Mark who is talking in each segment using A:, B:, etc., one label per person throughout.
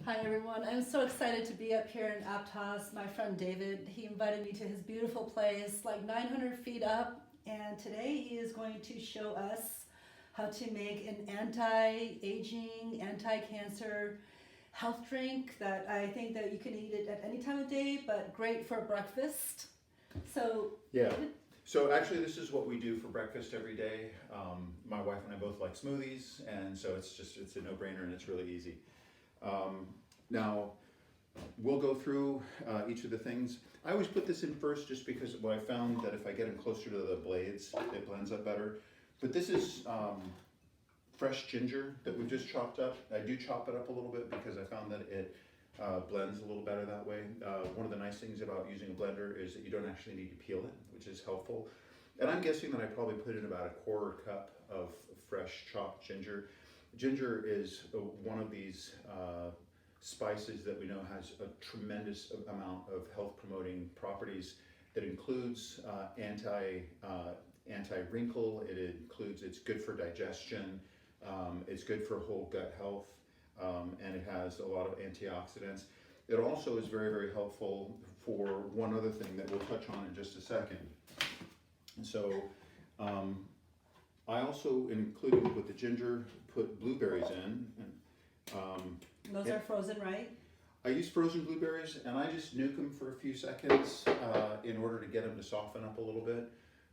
A: Hi everyone, I'm so excited to be up here in Aptos. My friend David, he invited me to his beautiful place, like 900 feet up, and today he is going to show us how to make an anti-aging, anti-cancer health drink that I think that you can eat it at any time of day, but great for breakfast. So,
B: Yeah.
A: David?
B: So actually, this is what we do for breakfast every day. My wife and I both like smoothies, and so it's a no-brainer and it's really easy. Um, Now, we'll go through each of the things. I always put this in first just because what I found that if I get them closer to the blades, it blends up better. But this is fresh ginger that we've just chopped up. I do chop it up a little bit because I found that it blends a little better that way. One of the nice things about using a blender is that you don't actually need to peel it, which is helpful. And I'm guessing that I probably put in about a quarter cup of fresh chopped ginger. Ginger is one of these spices that we know has a tremendous amount of health promoting properties that includes anti-wrinkle, it's good for digestion, it's good for whole gut health, and it has a lot of antioxidants. It also is very, very helpful for one other thing that we'll touch on in just a second. So I also, including with the ginger, put blueberries in.
A: Those are frozen, right?
B: I use frozen blueberries and I just nuke them for a few seconds in order to get them to soften up a little bit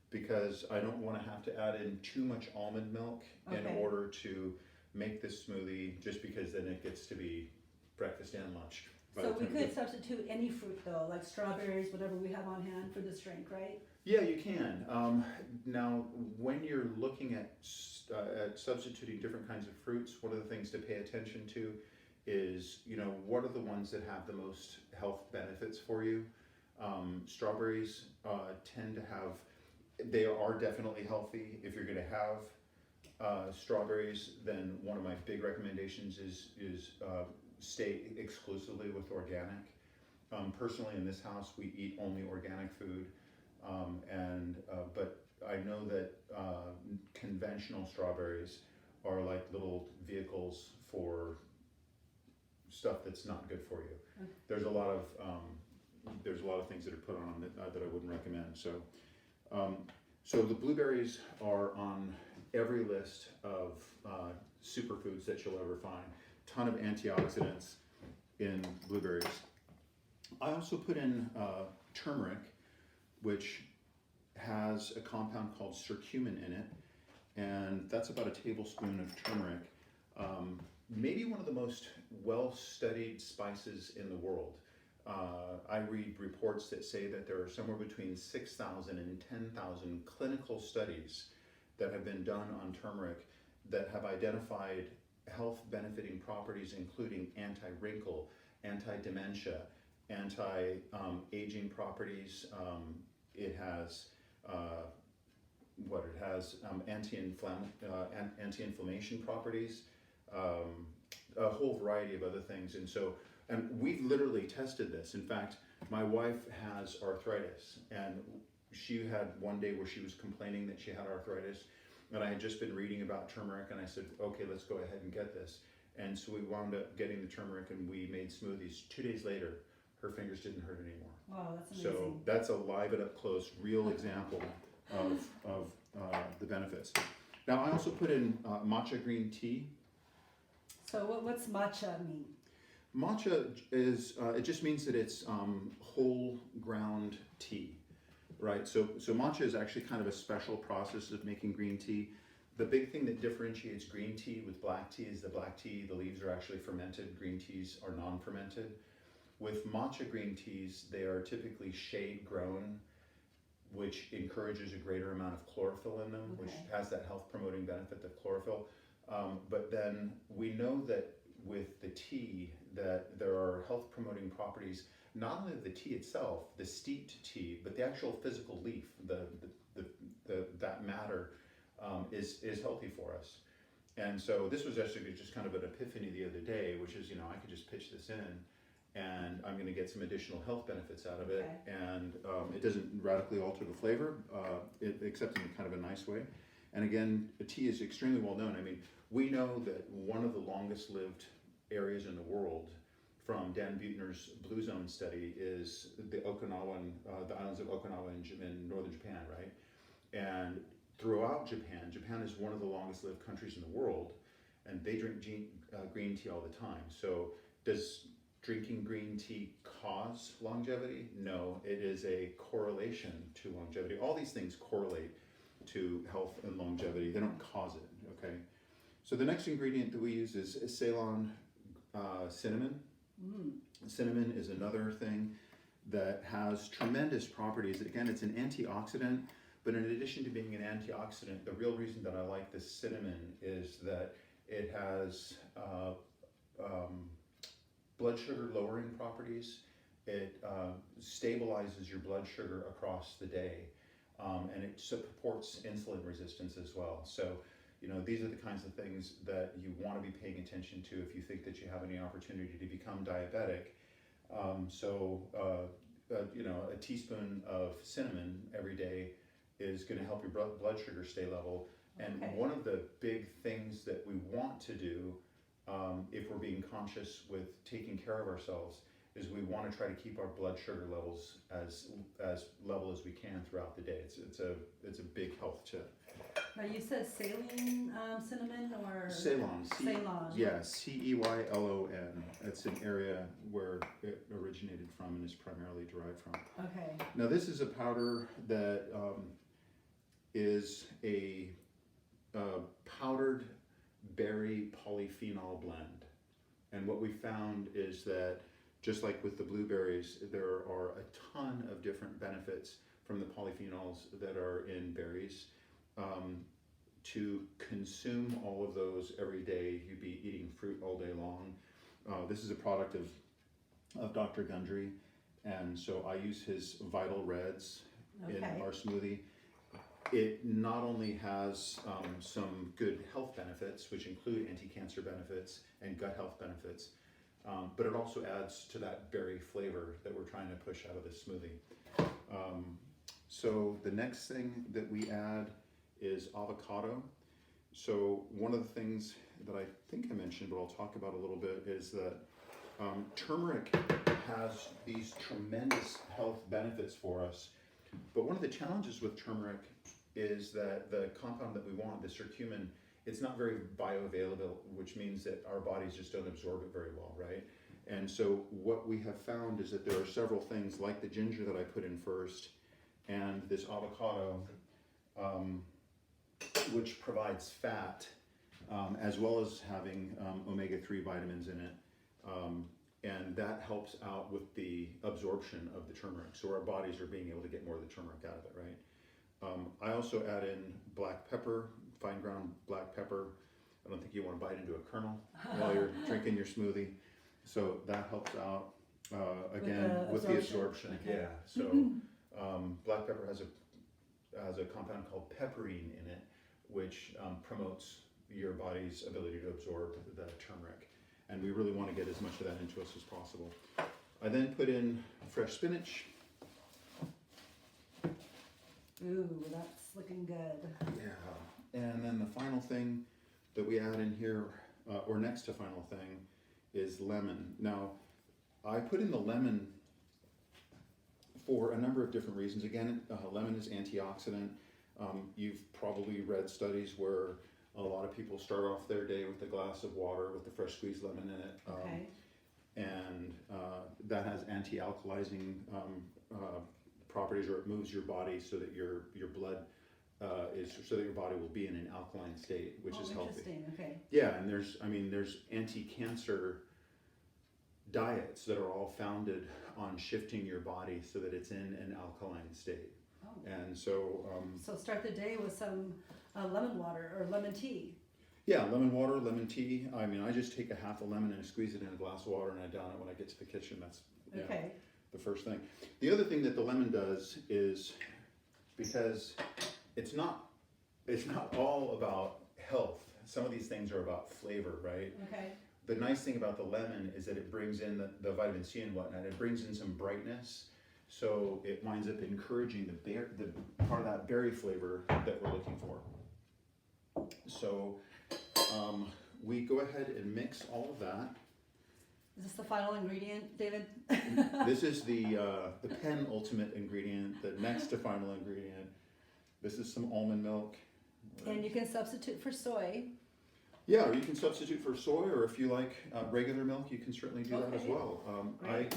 B: because I don't want to have to add in too much almond milk in order to make this smoothie, just because then it gets to be breakfast and lunch.
A: So we could substitute any fruit though, like strawberries, whatever we have on hand for this drink, right?
B: Yeah, you can. Now, when you're looking at substituting different kinds of fruits, one of the things to pay attention to is, what are the ones that have the most health benefits for you? Strawberries tend to have, they are definitely healthy. If you're going to have strawberries, then one of my big recommendations is stay exclusively with organic. Personally, in this house, we eat only organic food. But I know that conventional strawberries are like little vehicles for stuff that's not good for you.
A: Okay.
B: There's a lot of things that are put on that I wouldn't recommend. So the blueberries are on every list of superfoods that you'll ever find. Ton of antioxidants in blueberries. I also put in turmeric, which has a compound called curcumin in it, and that's about a tablespoon of turmeric. Maybe one of the most well-studied spices in the world. I read reports that say that there are somewhere between 6,000 and 10,000 clinical studies that have been done on turmeric that have identified health benefiting properties, including anti-wrinkle, anti-dementia, anti-aging properties. It has anti-inflammation properties, a whole variety of other things. And we've literally tested this. In fact, my wife has arthritis, and she had one day where she was complaining that she had arthritis, and I had just been reading about turmeric, and I said, okay, let's go ahead and get this. And so we wound up getting the turmeric, and we made smoothies. 2 days later, her fingers didn't hurt anymore.
A: Wow, that's amazing.
B: So that's a live and up close, real example of the benefits. Now, I also put in matcha green tea.
A: So what's matcha mean?
B: Matcha is, it just means that it's whole ground tea, right? So matcha is actually kind of a special process of making green tea. The big thing that differentiates green tea with black tea is the black tea, the leaves are actually fermented, green teas are non-fermented. With matcha green teas, they are typically shade grown, which encourages a greater amount of chlorophyll in them, which has that health promoting benefit of chlorophyll. But then we know that with the tea, that there are health promoting properties, not only of the tea itself, the steeped tea, but the actual physical leaf, that matter is healthy for us. And so this was actually just kind of an epiphany the other day, which is, I could just pitch this in and I'm going to get some additional health benefits out of it. And it doesn't radically alter the flavor, except in kind of a nice way. And again, tea is extremely well known. I mean, we know that one of the longest lived areas in the world from Dan Buettner's Blue Zone study is the Okinawan, the islands of Okinawa in northern Japan, right? And throughout Japan, Japan is one of the longest lived countries in the world, and they drink green tea all the time. So does drinking green tea cause longevity? No, it is a correlation to longevity. All these things correlate to health and longevity. They don't cause it, okay? So the next ingredient that we use is Ceylon cinnamon. Cinnamon is another thing that has tremendous properties. Again, it's an antioxidant, but in addition to being an antioxidant, the real reason that I like this cinnamon is that it has blood sugar lowering properties. It stabilizes your blood sugar across the day, and it supports insulin resistance as well. So, you know, these are the kinds of things that you want to be paying attention to if you think that you have any opportunity to become diabetic. You know, a teaspoon of cinnamon every day is going to help your blood sugar stay level. And one of the big things that we want to do, if we're being conscious with taking care of ourselves, is we want to try to keep our blood sugar levels as level as we can throughout the day. It's a big health tip.
A: Now you said saline cinnamon or
B: Ceylon.
A: Ceylon.
B: Yeah, Ceylon. It's an area where it originated from and is primarily derived from.
A: Okay.
B: Now this is a powder that is a powdered berry polyphenol blend. And what we found is that just like with the blueberries, there are a ton of different benefits from the polyphenols that are in berries. To consume all of those every day, you'd be eating fruit all day long. This is a product of Dr. Gundry, and so I use his Vital Reds in our smoothie. It not only has some good health benefits, which include anti-cancer benefits and gut health benefits, but it also adds to that berry flavor that we're trying to push out of this smoothie. So the next thing that we add is avocado. So one of the things that I think I mentioned, but I'll talk about a little bit, is that turmeric has these tremendous health benefits for us. But one of the challenges with turmeric is that the compound that we want, the curcumin, it's not very bioavailable, which means that our bodies just don't absorb it very well, right? And so what we have found is that there are several things like the ginger that I put in first and this avocado, which provides fat, as well as having omega-3 vitamins in it. And that helps out with the absorption of the turmeric. So our bodies are being able to get more of the turmeric out of it, right? I also add in black pepper, fine ground black pepper. I don't think you want to bite into a kernel while you're drinking your smoothie. So that helps out, again, with the absorption.
A: Okay.
B: Yeah, so black pepper has a compound called pepperine in it, which promotes your body's ability to absorb the turmeric. And we really want to get as much of that into us as possible. I then put in fresh spinach.
A: Ooh, that's looking good.
B: Yeah. And then the final thing that we add in here, or next to final thing, is lemon. Now, I put in the lemon for a number of different reasons. Again, lemon is antioxidant. You've probably read studies where a lot of people start off their day with a glass of water with the fresh squeezed lemon in it. And that has anti-alkalizing properties, or it moves your body so that your blood so that your body will be in an alkaline state, which is healthy.
A: Interesting. Okay.
B: Yeah, and there's anti-cancer diets that are all founded on shifting your body so that it's in an alkaline state.
A: Oh.
B: And so
A: So start the day with some lemon water or lemon tea.
B: yeah, lemon water, lemon tea. I mean, I just take a half a lemon and squeeze it in a glass of water, and I down it when I get to the kitchen. That's the first thing. The other thing that the lemon does is, because it's not all about health. Some of these things are about flavor, right?
A: Okay.
B: The nice thing about the lemon is that it brings in the vitamin C and whatnot. It brings in some brightness, so it winds up encouraging the part of that berry flavor that we're looking for. So we go ahead and mix all of that,
A: Is this the final ingredient, David?
B: This is the penultimate ingredient, the next to final ingredient. This is some almond milk.
A: And you can substitute for soy.
B: Yeah, or you can substitute for soy, or if you like regular milk, you can certainly do that as
A: Okay.
B: well.
A: Great.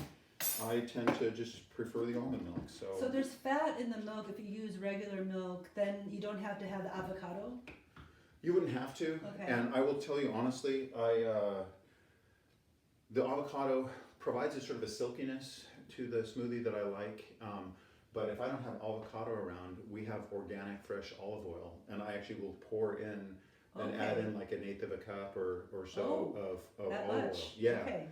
B: I tend to just prefer the almond milk.
A: So there's fat in the milk. If you use regular milk, then you don't have to have the avocado.
B: You wouldn't have to.
A: Okay.
B: And I will tell you honestly, the avocado provides a sort of a silkiness to the smoothie that I like. But if I don't have avocado around, we have organic fresh olive oil, and I actually will pour in and add in like 1/8 of a cup or so of
A: That
B: olive
A: much?
B: oil. Yeah.
A: Okay.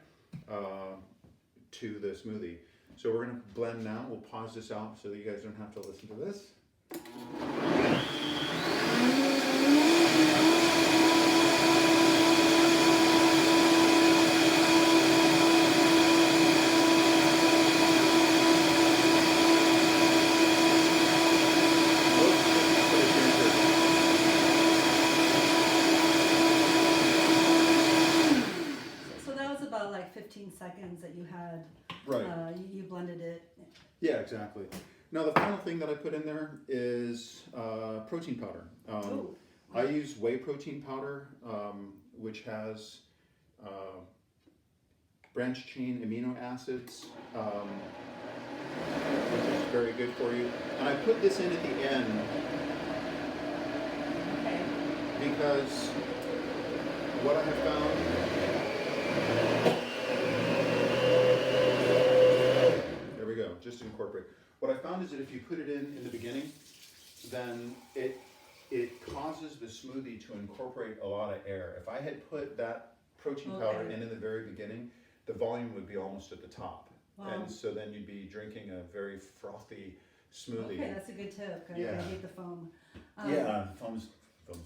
B: To the smoothie. So we're gonna blend now. We'll pause this out so that you guys don't have to listen to this.
A: So that was about like 15 seconds that you had.
B: Right.
A: You blended it.
B: Yeah, exactly. Now the final thing that I put in there is protein powder.
A: Oh.
B: I use whey protein powder, which has branched chain amino acids, which is very good for you. And I put this in at the end
A: Okay.
B: because what I have found, there we go, just to incorporate. What I found is that if you put it in the beginning, then it causes the smoothie to incorporate a lot of air. If I had put that protein powder
A: Okay.
B: in the very beginning, the volume would be almost at the top.
A: Wow.
B: And so then you'd be drinking a very frothy smoothie.
A: Okay, that's a good tip. I
B: Yeah.
A: hate the foam.
B: Foam's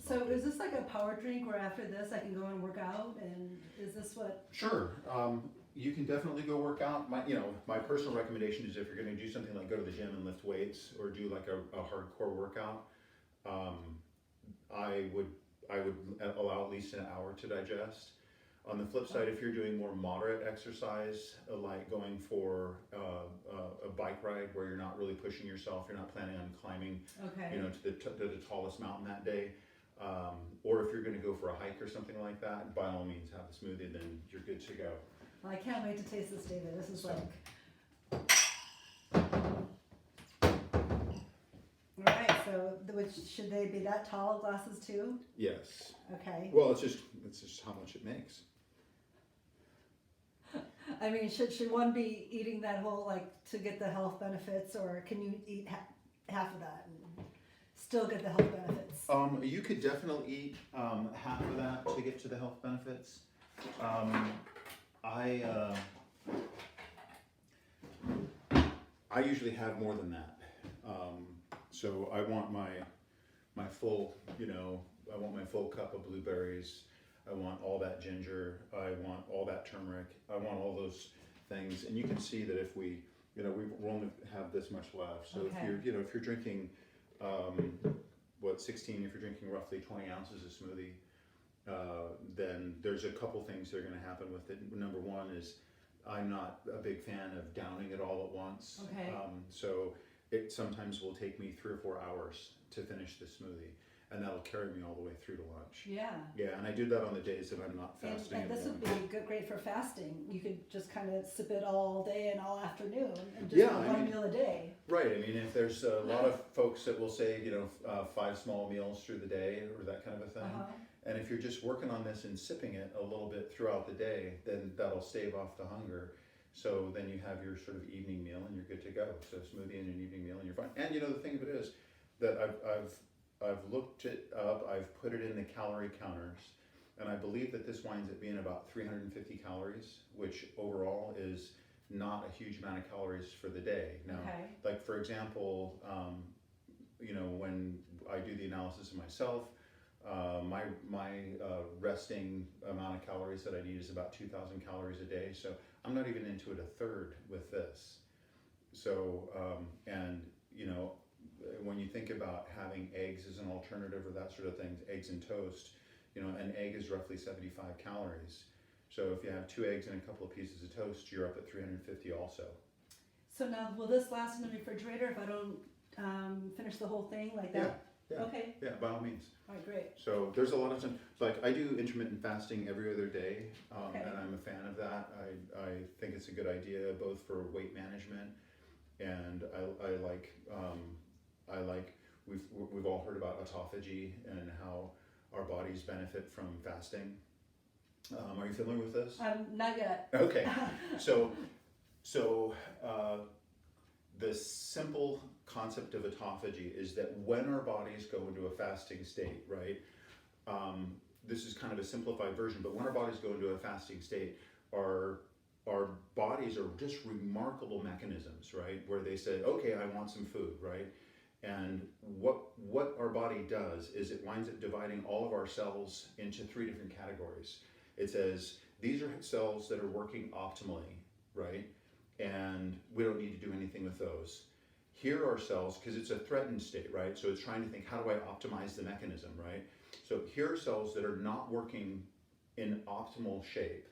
A: So
B: not
A: is
B: good.
A: this like a power drink where after this I can go and work out? And is this what?
B: Sure. You can definitely go work out. My personal recommendation is if you're going to do something like go to the gym and lift weights or do like a hardcore workout, I would allow at least an hour to digest. On the flip side, if you're doing more moderate exercise, like going for a bike ride where you're not really pushing yourself, you're not planning on climbing,
A: Okay.
B: to the tallest mountain that day, or if you're going to go for a hike or something like that, by all means have a smoothie. Then you're good to go.
A: Well, I can't wait to taste this, David. This is
B: So.
A: like. All right. So, should they be that tall glasses too?
B: Yes.
A: Okay.
B: Well, it's just how much it makes.
A: I mean, should one be eating that whole like to get the health benefits, or can you eat half of that and still get the health benefits?
B: You could definitely eat half of that to get to the health benefits. I usually have more than that. So I want my full, I want my full cup of blueberries. I want all that ginger. I want all that turmeric. I want all those things. And you can see that if we only have this much left. So
A: Okay.
B: if you're drinking, 16, if you're drinking roughly 20 ounces of smoothie, then there's a couple things that are going to happen with it. Number one is I'm not a big fan of downing it all at once.
A: Okay.
B: So it sometimes will take me 3 or 4 hours to finish the smoothie, and that'll carry me all the way through to lunch.
A: Yeah.
B: Yeah, and I do that on the days that I'm not fasting.
A: And
B: in
A: this
B: the
A: would be
B: morning.
A: great for fasting. You could just kind of sip it all day and all afternoon, and just
B: Yeah,
A: eat
B: I
A: one
B: mean-
A: meal a day.
B: Right. I mean, if there's a lot of folks that will say, 5 small meals through the day or that kind of a thing.
A: Uh-huh.
B: And if you're just working on this and sipping it a little bit throughout the day, then that'll stave off the hunger. So then you have your sort of evening meal and you're good to go. So smoothie and an evening meal and you're fine. And the thing of it is that I've looked it up. I've put it in the calorie counters, and I believe that this winds up being about 350 calories, which overall is not a huge amount of calories for the day. Now,
A: Okay.
B: like for example, when I do the analysis of myself, my resting amount of calories that I need is about 2,000 calories a day. So I'm not even into it a third with this. So when you think about having eggs as an alternative or that sort of thing, eggs and toast, an egg is roughly 75 calories. So if you have 2 eggs and a couple of pieces of toast, you're up at 350 also.
A: So now, will this last in the refrigerator if I don't finish the whole thing like that?
B: Yeah.
A: Okay.
B: Yeah, by all means.
A: All right, great.
B: So there's a lot of time. Like I do intermittent fasting every other day,
A: Okay.
B: and I'm a fan of that. I think it's a good idea both for weight management, and I like we've all heard about autophagy and how our bodies benefit from fasting. Are you familiar with this?
A: Not yet.
B: Okay, so the simple concept of autophagy is that when our bodies go into a fasting state, right? This is kind of a simplified version, but when our bodies go into a fasting state, our bodies are just remarkable mechanisms, right? Where they say, okay, I want some food, right? And what our body does is it winds up dividing all of our cells into 3 different categories. It says, these are cells that are working optimally, right? And we don't need to do anything with those. Here are cells, because it's a threatened state, right? So it's trying to think, how do I optimize the mechanism, right? So here are cells that are not working in optimal shape,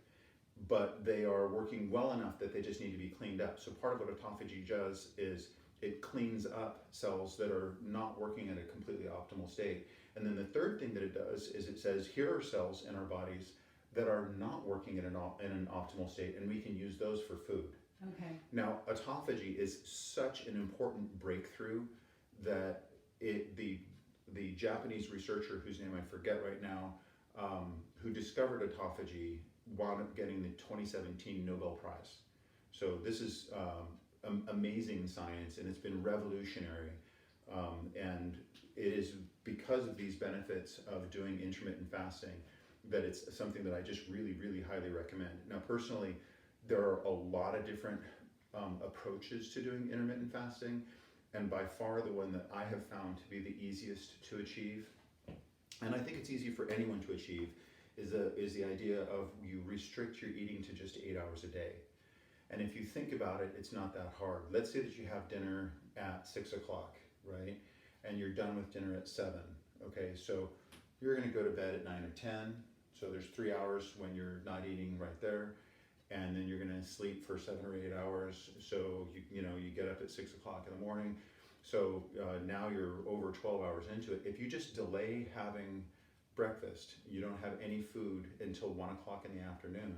B: but they are working well enough that they just need to be cleaned up. So part of what autophagy does is it cleans up cells that are not working in a completely optimal state. And then the third thing that it does is it says, here are cells in our bodies that are not working in an optimal state, and we can use those for food.
A: Okay.
B: Now, autophagy is such an important breakthrough that the Japanese researcher, whose name I forget right now, who discovered autophagy, wound up getting the 2017 Nobel Prize. So this is amazing science, and it's been revolutionary. And it is because of these benefits of doing intermittent fasting that it's something that I just really, really highly recommend. Now, personally, there are a lot of different approaches to doing intermittent fasting, and by far the one that I have found to be the easiest to achieve, and I think it's easy for anyone to achieve, is the idea of you restrict your eating to just 8 hours a day. And if you think about it, it's not that hard. Let's say that you have dinner at 6 o'clock, right? And you're done with dinner at 7. Okay, so you're going to go to bed at 9 or 10. So there's 3 hours when you're not eating right there. And then you're going to sleep for 7 or 8 hours. So you get up at 6 o'clock in the morning. So now you're over 12 hours into it. If you just delay having breakfast, you don't have any food until 1 o'clock in the afternoon,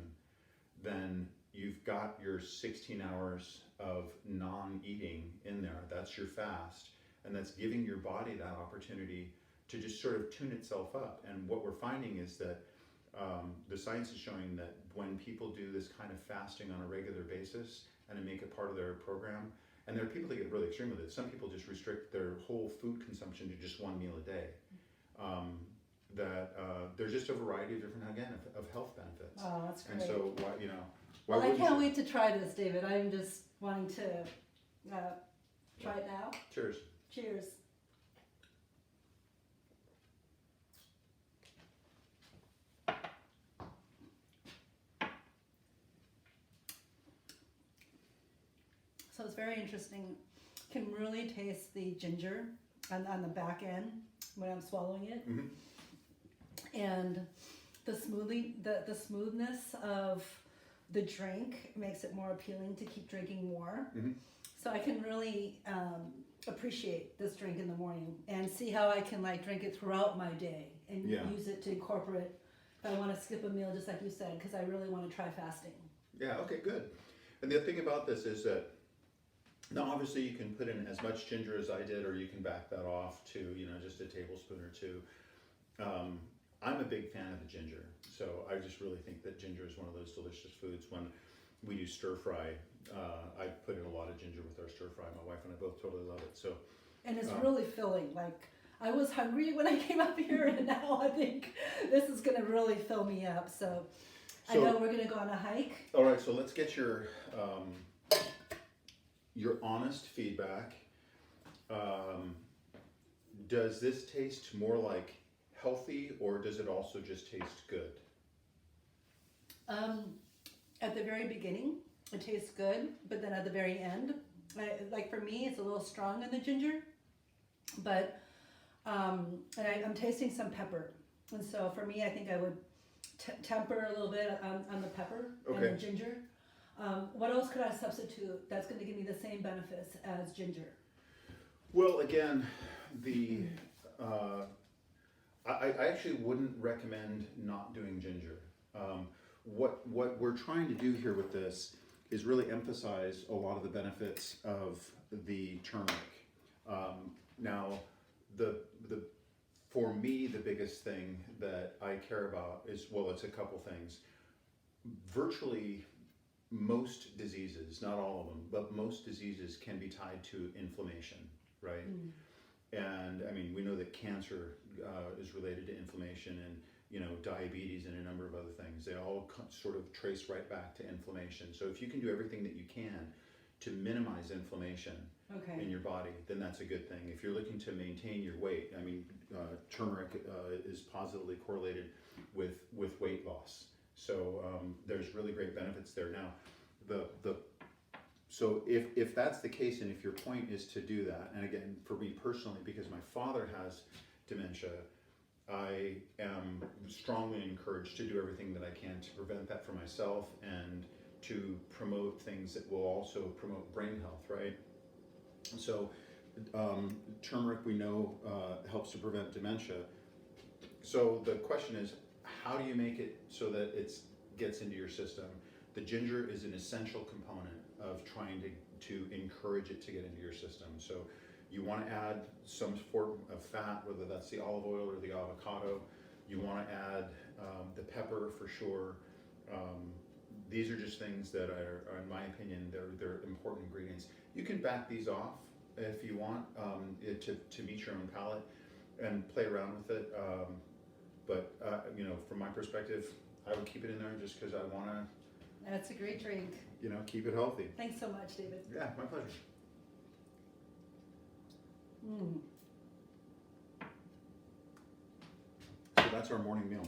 B: then you've got your 16 hours of non-eating in there. That's your fast. And that's giving your body that opportunity to just sort of tune itself up. And what we're finding is that the science is showing that when people do this kind of fasting on a regular basis and make it part of their program, and there are people that get really extreme with it. Some people just restrict their whole food consumption to just 1 meal a day. There's just a variety of different, again, of health benefits.
A: Oh, that's great.
B: And so, why
A: Well, I
B: wouldn't
A: can't
B: you?
A: wait to try this, David. I'm just wanting to try it now.
B: Cheers.
A: Cheers. So it's very interesting. Can really taste the ginger on the back end when I'm swallowing it,
B: Mhm.
A: and the smoothness of the drink makes it more appealing to keep drinking more.
B: Mhm.
A: So I can really appreciate this drink in the morning and see how I can drink it throughout my day and
B: Yeah.
A: use it to incorporate if I want to skip a meal, just like you said, because I really want to try fasting.
B: Yeah, okay, good. And the thing about this is that now obviously you can put in as much ginger as I did, or you can back that off to, just a tablespoon or two. I'm a big fan of the ginger, so I just really think that ginger is one of those delicious foods. When we do stir fry, I put in a lot of ginger with our stir fry. My wife and I both totally love it. So,
A: And it's really filling. I was hungry when I came up here, and now I think this is going to really fill me up. So I know we're going to go on a hike.
B: all right, so let's get your honest feedback. Does this taste more like healthy, or does it also just taste good?
A: At the very beginning, it tastes good, but then at the very end, for me, it's a little strong in the ginger, but and I'm tasting some pepper, and so for me, I think I would temper a little bit on the pepper and
B: Okay.
A: the ginger. What else could I substitute that's going to give me the same benefits as ginger?
B: Well, again, the I actually wouldn't recommend not doing ginger. What we're trying to do here with this is really emphasize a lot of the benefits of the turmeric. Now, the for me, the biggest thing that I care about is, well, it's a couple things. Virtually most diseases, not all of them, but most diseases can be tied to inflammation, right? And I mean, we know that cancer is related to inflammation, and diabetes and a number of other things. They all sort of trace right back to inflammation. So if you can do everything that you can to minimize inflammation
A: Okay.
B: in your body, then that's a good thing. If you're looking to maintain your weight, I mean, turmeric is positively correlated with weight loss. So there's really great benefits there. Now, so if that's the case, and if your point is to do that, and again, for me personally, because my father has dementia, I am strongly encouraged to do everything that I can to prevent that for myself and to promote things that will also promote brain health, right? So turmeric, we know, helps to prevent dementia. So the question is, how do you make it so that it gets into your system? The ginger is an essential component of trying to encourage it to get into your system. So you want to add some form of fat, whether that's the olive oil or the avocado. You want to add the pepper for sure. These are just things that are, in my opinion, they're important ingredients. You can back these off if you want to meet your own palate and play around with it. But from my perspective, I would keep it in there just because I want to,
A: That's a great drink.
B: keep it healthy.
A: Thanks so much, David.
B: Yeah, my pleasure.
A: Mm.
B: So that's our morning meal.